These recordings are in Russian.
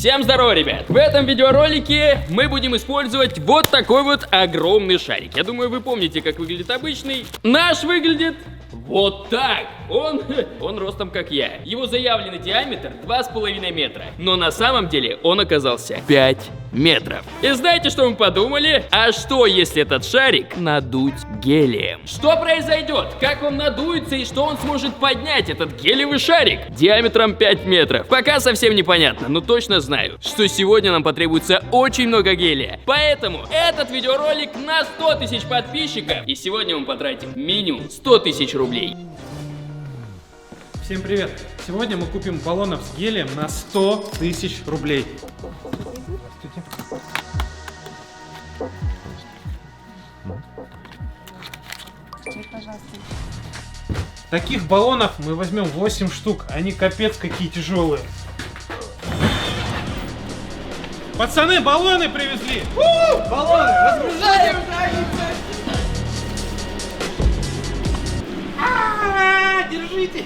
Всем здорово, ребят! В этом видеоролике мы будем использовать вот такой вот огромный шарик. Я думаю, вы помните, как выглядит обычный. Наш выглядит вот так. Он ростом как я. Его заявленный диаметр 2,5 метра. Но на самом деле он оказался 5 метров. И знаете, что мы подумали? А что, если этот шарик надуть гелием? Что произойдет? Как он надуется и что он сможет поднять, этот гелиевый шарик диаметром 5 метров? Пока совсем непонятно, но точно знаю, что сегодня нам потребуется очень много гелия. Поэтому этот видеоролик на 100 тысяч подписчиков. И сегодня мы потратим минимум 100 тысяч рублей. Всем привет! Сегодня мы купим баллонов с гелием на 100 тысяч рублей. Таких баллонов мы возьмем 8 штук, они капец какие тяжелые. Пацаны, баллоны привезли! Баллоны, разгружаем! Держите!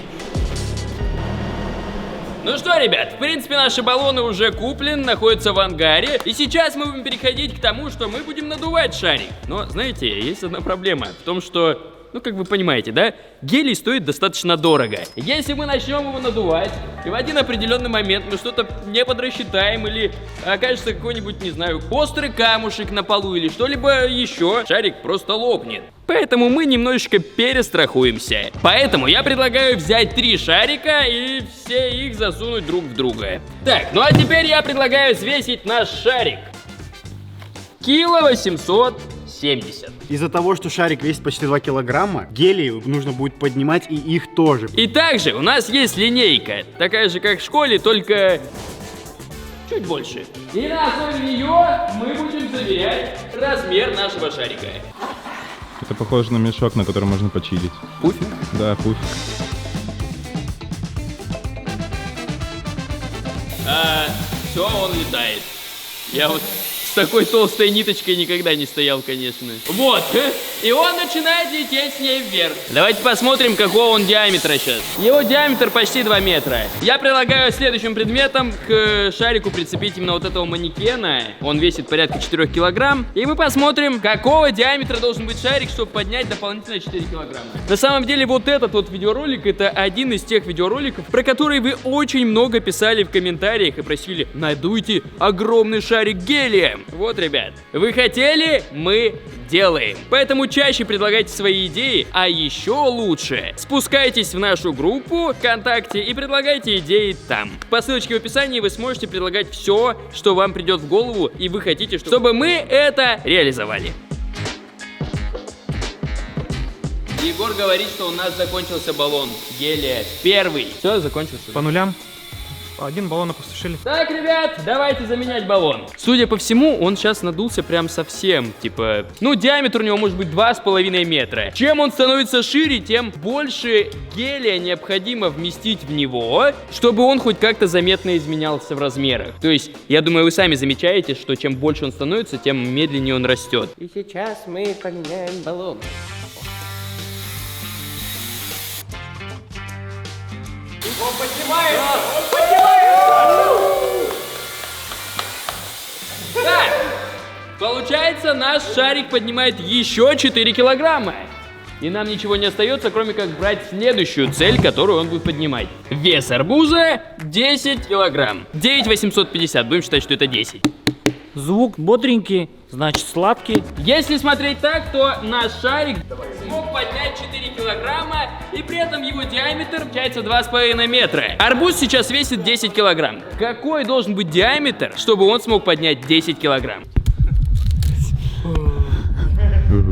Ну что, ребят, в принципе, наши баллоны уже куплены, находятся в ангаре. И сейчас мы будем переходить к тому, что мы будем надувать шарик. Но, знаете, есть одна проблема в том, что... Ну, как вы понимаете, да? Гелий стоит достаточно дорого. Если мы начнем его надувать, и в один определенный момент мы что-то не подрасчитаем, или окажется какой-нибудь, не знаю, острый камушек на полу, или что-либо еще, шарик просто лопнет. Поэтому мы немножечко перестрахуемся. Поэтому я предлагаю взять 3 шарика и все их засунуть друг в друга. Так, ну а теперь я предлагаю взвесить наш шарик. 870 кг. Из-за того, что шарик весит почти 2 килограмма, гелий нужно будет поднимать и их тоже. И также у нас есть линейка, такая же как в школе, только чуть больше. И на основе нее мы будем замерять размер нашего шарика. Это похоже на мешок, на который можно почилить. Пуфик? Да, пуфик. Все, он летает. Я вот с такой толстой ниточкой никогда не стоял, конечно. Вот, и он начинает лететь с ней вверх. Давайте посмотрим, какого он диаметра сейчас. Его диаметр почти 2 метра. Я предлагаю следующим предметом к шарику прицепить именно вот этого манекена. Он весит порядка 4 килограмм. И мы посмотрим, какого диаметра должен быть шарик, чтобы поднять дополнительно 4 килограмма. На самом деле, вот этот вот видеоролик, это один из тех видеороликов, про которые вы очень много писали в комментариях и просили: надуйте огромный шарик гелием. Вот, ребят, вы хотели, мы делаем. Поэтому чаще предлагайте свои идеи, а еще лучше спускайтесь в нашу группу ВКонтакте и предлагайте идеи там. По ссылочке в описании вы сможете предлагать все, что вам придет в голову и вы хотите, чтобы мы это реализовали. Егор говорит, что у нас закончился баллон гелия. Первый. Все, закончился. По нулям. Один баллон опустошили. Так, ребят, давайте заменять баллон. Судя по всему, он сейчас надулся прям совсем. Типа, ну, диаметр у него может быть 2,5 метра. Чем он становится шире, тем больше гелия необходимо вместить в него, чтобы он хоть как-то заметно изменялся в размерах. То есть, я думаю, вы сами замечаете, что чем больше он становится, тем медленнее он растет. И сейчас мы поменяем баллон. Он поднимается! Он поднимается! Так, получается, наш шарик поднимает еще 4 килограмма. И нам ничего не остается, кроме как брать следующую цель, которую он будет поднимать. Вес арбуза 10 килограмм. 9,850, будем считать, что это 10. Звук бодренький, значит сладкий. Если смотреть так, то наш шарик смог поднять 4 килограмма, и при этом его диаметр получается 2,5 метра. Арбуз сейчас весит 10 килограмм. Какой должен быть диаметр, чтобы он смог поднять 10 килограмм?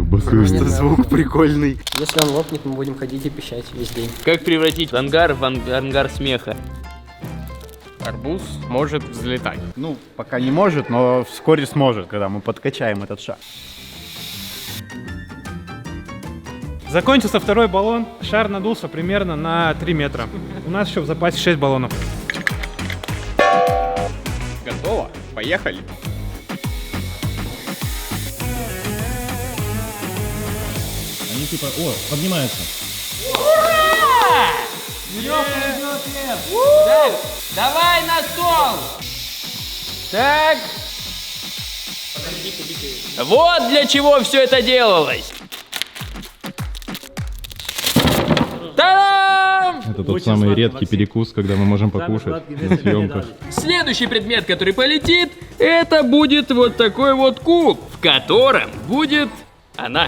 Просто звук прикольный. Если он лопнет, мы будем ходить и пищать весь день. Как превратить ангар в ангар смеха? Арбуз может взлетать. Ну, пока не может, но вскоре сможет, когда мы подкачаем этот шар. Закончился второй баллон. Шар надулся примерно на 3 метра. У нас еще в запасе 6 баллонов. Готово? Поехали. Они типа, поднимаются. Давай на стол! Так. Вот для чего все это делалось. Та-дам! Это тот самый редкий перекус, когда мы можем покушать на съемках. Следующий предмет, который полетит, это будет вот такой вот куб, в котором будет она.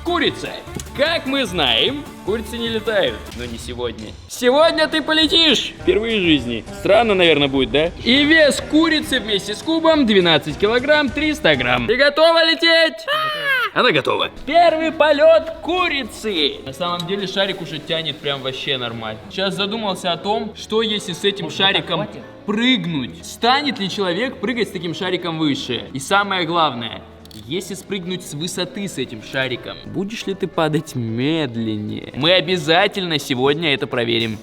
Курица. Как мы знаем, курицы не летают, но не сегодня. Сегодня ты полетишь! Впервые в жизни. Странно, наверное, будет, да? И вес курицы вместе с кубом 12 килограмм 300 грамм. Ты готова лететь? Она готова. Первый полет курицы. На самом деле шарик уже тянет прям вообще нормально. Сейчас задумался о том, что если с этим шариком прыгнуть. Станет ли человек прыгать с таким шариком выше? И самое главное, если спрыгнуть с высоты с этим шариком, будешь ли ты падать медленнее? Мы обязательно сегодня это проверим.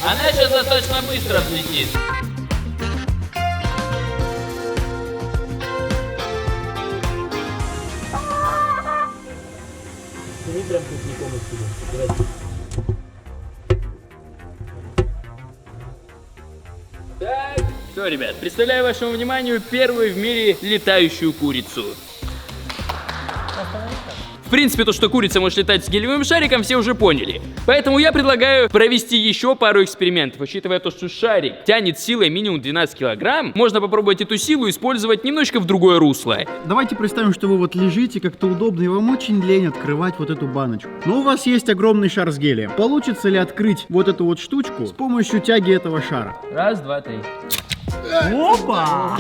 Она сейчас достаточно быстро взлетит. Так, все, ребят, представляю вашему вниманию первую в мире летающую курицу. В принципе, то, что курица может летать с гелевым шариком, все уже поняли. Поэтому я предлагаю провести еще пару экспериментов. Учитывая то, что шарик тянет силой минимум 12 килограмм, можно попробовать эту силу использовать немножечко в другое русло. Давайте представим, что вы вот лежите как-то удобно, и вам очень лень открывать вот эту баночку. Но у вас есть огромный шар с гелием. Получится ли открыть вот эту вот штучку с помощью тяги этого шара? Раз, два, три. Опа!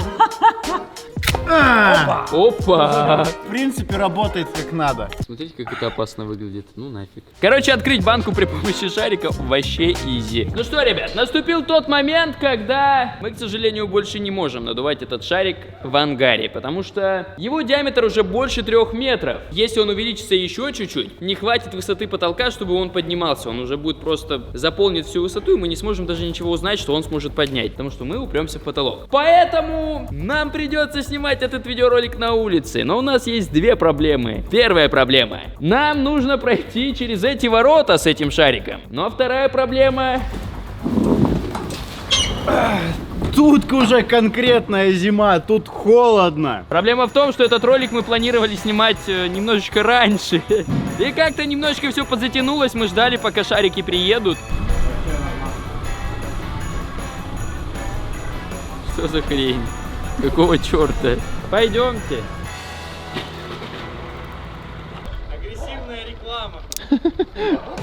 Опа! В принципе, работает как надо. Смотрите, как это опасно выглядит. Ну нафиг. Короче, открыть банку при помощи шарика вообще изи. Ну что, ребят, наступил тот момент, когда мы, к сожалению, больше не можем надувать этот шарик в ангаре, потому что его диаметр уже больше 3 метров. Если он увеличится еще чуть-чуть, не хватит высоты потолка, чтобы он поднимался. Он уже будет просто заполнить всю высоту, и мы не сможем даже ничего узнать, что он сможет поднять, потому что мы упремся в потолок. Поэтому нам придется снимать этот видеоролик на улице. Но у нас есть две проблемы. Первая проблема. Нам нужно пройти через эти ворота с этим шариком. Но вторая проблема... Тут уже конкретная зима, тут холодно. Проблема в том, что этот ролик мы планировали снимать немножечко раньше. И как-то немножечко все подзатянулось. Мы ждали, пока шарики приедут. Что за хрень? Какого черта? Пойдемте. Агрессивная реклама.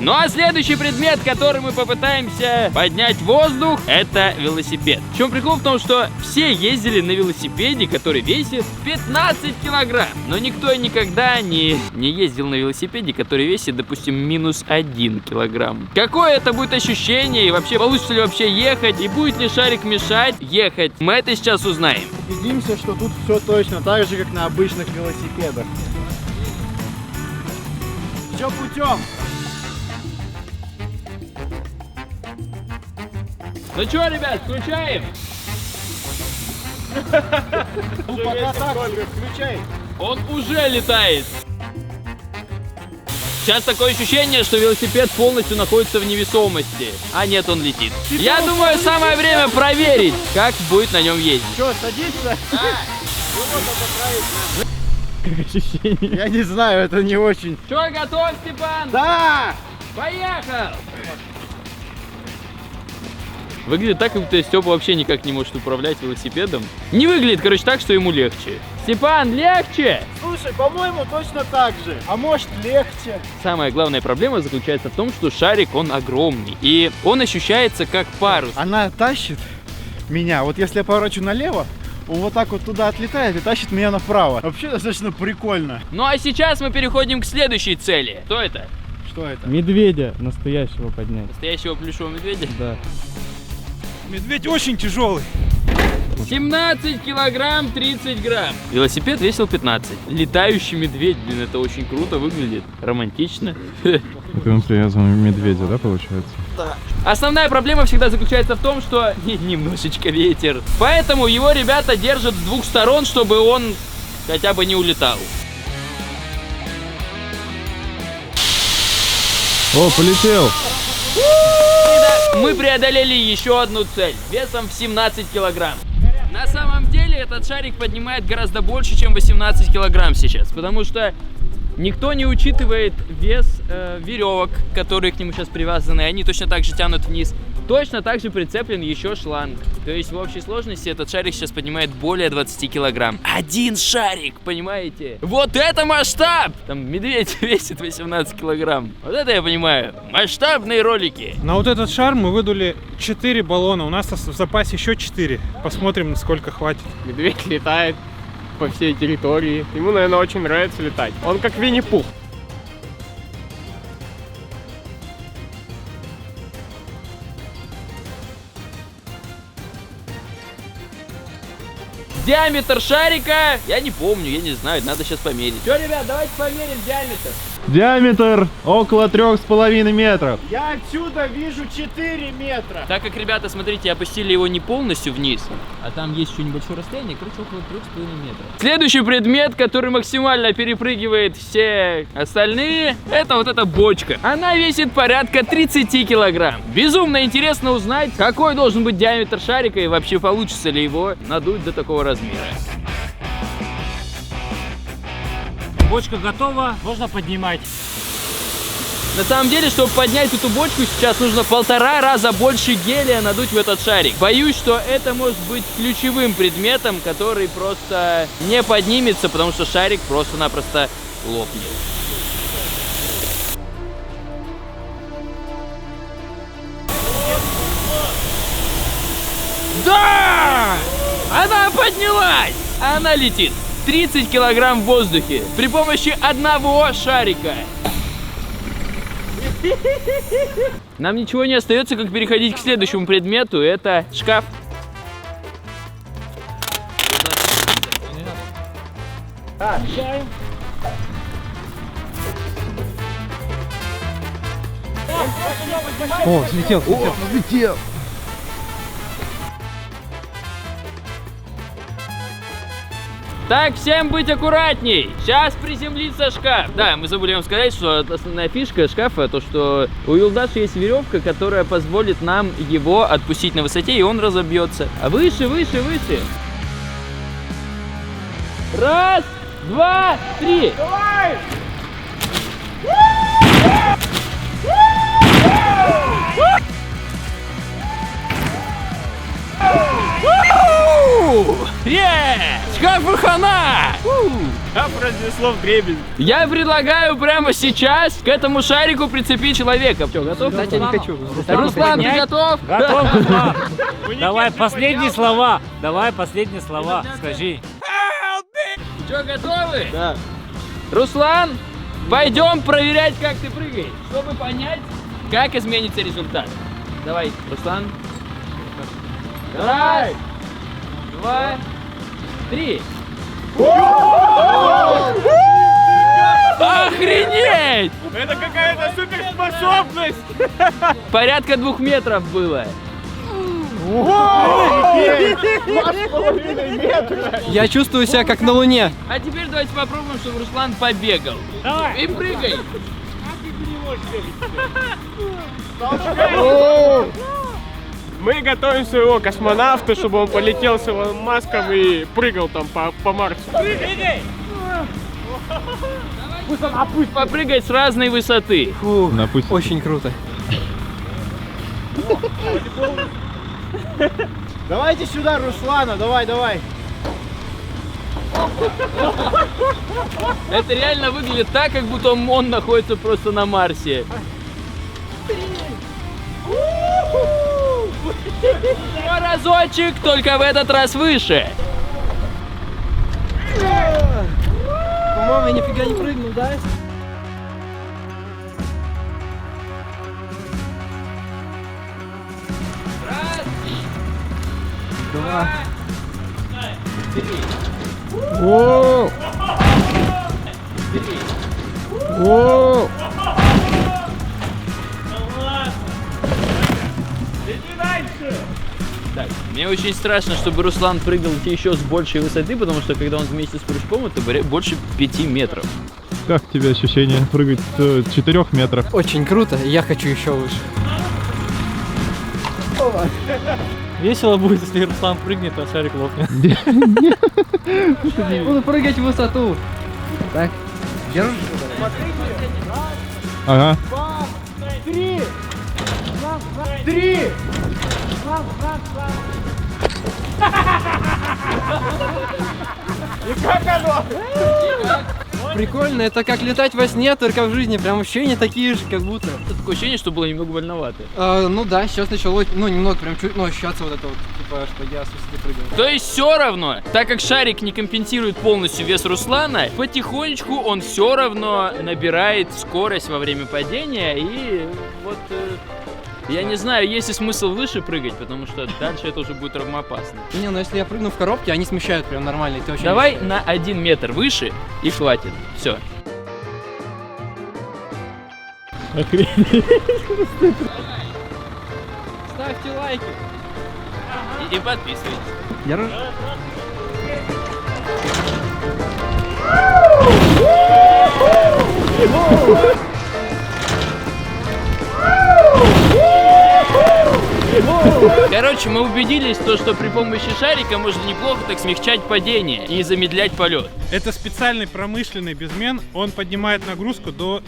Ну а следующий предмет, который мы попытаемся поднять в воздух, это велосипед. В чем прикол в том, что все ездили на велосипеде, который весит 15 килограмм. Но никто никогда не ездил на велосипеде, который весит, допустим, минус 1 килограмм. Какое это будет ощущение? И вообще, получится ли вообще ехать? И будет ли шарик мешать ехать? Мы это сейчас узнаем. Убедимся, что тут все точно так же, как на обычных велосипедах. Все путем. Ну что, ребят, включаем? Ну пока так себе, включай. Он уже летает. Сейчас такое ощущение, что велосипед полностью находится в невесомости. А нет, он летит. Я думаю, самое время проверить, как будет на нем ездить. Что, садиться? Я не знаю, это не очень. Что, готов, Степан? Да! Поехал! Выглядит так, как будто Степа вообще никак не может управлять велосипедом. Не выглядит, короче, так, что ему легче. Степан, легче! Слушай, по-моему, точно так же. А может, легче? Самая главная проблема заключается в том, что шарик, он огромный. И он ощущается как парус. Она тащит меня. Вот если я поворачиваю налево, он вот так вот туда отлетает и тащит меня направо. Вообще достаточно прикольно. Ну а сейчас мы переходим к следующей цели. Что это? Что это? Медведя настоящего поднять. Настоящего плюшевого медведя? Да. Медведь очень тяжелый. 17 килограмм 30 грамм. Велосипед весил 15. Летающий медведь, блин, это очень круто выглядит. Романтично. Это он привязан к медведю, да, получается? Основная проблема всегда заключается в том, что немножечко ветер. Поэтому его ребята держат с двух сторон, чтобы он хотя бы не улетал. О, полетел! Мы преодолели еще одну цель весом в 17 килограмм. На самом деле этот шарик поднимает гораздо больше, чем 18 килограмм сейчас, потому что никто не учитывает вес веревок, которые к нему сейчас привязаны, они точно так же тянут вниз. Точно так же прицеплен еще шланг. То есть в общей сложности этот шарик сейчас поднимает более 20 килограмм. Один шарик, понимаете? Вот это масштаб! Там медведь весит 18 килограмм. Вот это я понимаю. Масштабные ролики. На вот этот шар мы выдули 4 баллона. У нас в запасе еще 4. Посмотрим, насколько хватит. Медведь летает по всей территории. Ему, наверное, очень нравится летать. Он как Винни-Пух. Диаметр шарика, я не помню, я не знаю, надо сейчас померить. Что, ребят, давайте померим диаметр. Диаметр около 3,5 метров. Я отсюда вижу 4 метра. Так как, ребята, смотрите, опустили его не полностью вниз, а там есть еще небольшое расстояние, короче, около 3,5 метра. Следующий предмет, который максимально перепрыгивает все остальные, это вот эта бочка. Она весит порядка 30 килограмм. Безумно интересно узнать, какой должен быть диаметр шарика и вообще получится ли его надуть до такого размера. Бочка готова, можно поднимать. На самом деле, чтобы поднять эту бочку, сейчас нужно 1,5 раза больше гелия надуть в этот шарик. Боюсь, что это может быть ключевым предметом, который просто не поднимется, потому что шарик просто-напросто лопнет. Да! Она поднялась! Она летит 30 килограмм в воздухе при помощи одного шарика. Нам ничего не остается, как переходить к следующему предмету. Это шкаф. О, слетел. Так, всем быть аккуратней. Сейчас приземлится шкаф. Да, мы забыли вам сказать, что основная фишка шкафа, то что у Юлдаша есть веревка, которая позволит нам его отпустить на высоте, и он разобьется. А выше, выше, выше. Раз, два, три. Давай! Шкаф и хана! Шкаф разнесло в дребезги. Я предлагаю прямо сейчас к этому шарику прицепить человека. Что, готов? Кстати, я не хочу. Руслан, ты готов? Готов, Руслан. Давай последние слова. Давай последние слова. Скажи. Что, готовы? Да. Руслан, пойдем проверять, как ты прыгаешь, чтобы понять, как изменится результат. Давай, Руслан. Раз, два, три. Охренеть! Это какая-то суперспособность! Порядка 2 метров было. Я чувствую себя как на Луне. А теперь давайте попробуем, чтобы Руслан побегал. Давай. И прыгай. Мы готовим своего космонавта, чтобы он полетел с Илоном Маском и прыгал там по Марсу. Прыгай. Пусть попрыгать с разной высоты. Напустим. Очень круто. Давайте сюда Руслана, давай. Это реально выглядит так, как будто он находится просто на Марсе. Еще разочек, только в этот раз выше. По-моему, я нифига не прыгнул, да? Раз, Два. три. О! О! Так, мне очень страшно, чтобы Руслан прыгал еще с большей высоты, потому что когда он вместе с прыжком, это больше 5 метров. Как тебе ощущение прыгать с 4 метров? Очень круто, я хочу еще выше. Весело будет, если Руслан прыгнет, а шарик лопнет. Буду прыгать в высоту. Так, держишь? Ага. Прикольно, это как летать во сне, только в жизни. Прям ощущения такие же, как будто. Такое ощущение, что было немного больновато. Ну да, сейчас начало, ну немного прям чуть, ну ощущаться вот это вот, типа, что я с высоты прыгаю. То есть все равно, так как шарик не компенсирует полностью вес Руслана, потихонечку он все равно набирает скорость во время падения. И вот я не знаю, есть ли смысл выше прыгать, потому что дальше это уже будет травмоопасно. Не, ну если я прыгну в коробке, они смещают прям нормально. И ты вообще Давай не на 1 метр выше и хватит. Все. ставьте лайки. И подписывайтесь. Держишь? Короче, мы убедились, что при помощи шарика можно неплохо так смягчать падение и замедлять полет. Это специальный промышленный безмен. Он поднимает нагрузку до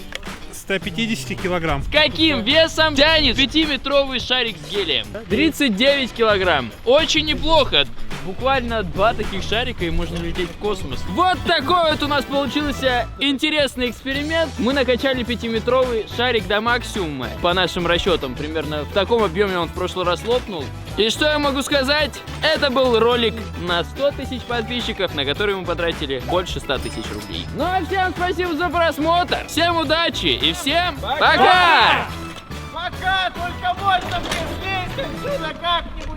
150 килограмм. Каким весом тянет 5-метровый шарик с гелием? 39 килограмм. Очень неплохо. Буквально 2 таких шарика и можно лететь в космос. Вот такой вот у нас получился интересный эксперимент. Мы накачали 5-метровый шарик до максимума. По нашим расчетам, примерно в таком объеме он в прошлый раз лопнул. И что я могу сказать? Это был ролик на 100 тысяч подписчиков, на который мы потратили больше 100 тысяч рублей. Ну а всем спасибо за просмотр. Всем удачи и всем пока! Пока, только можно мне слезть отсюда как-нибудь.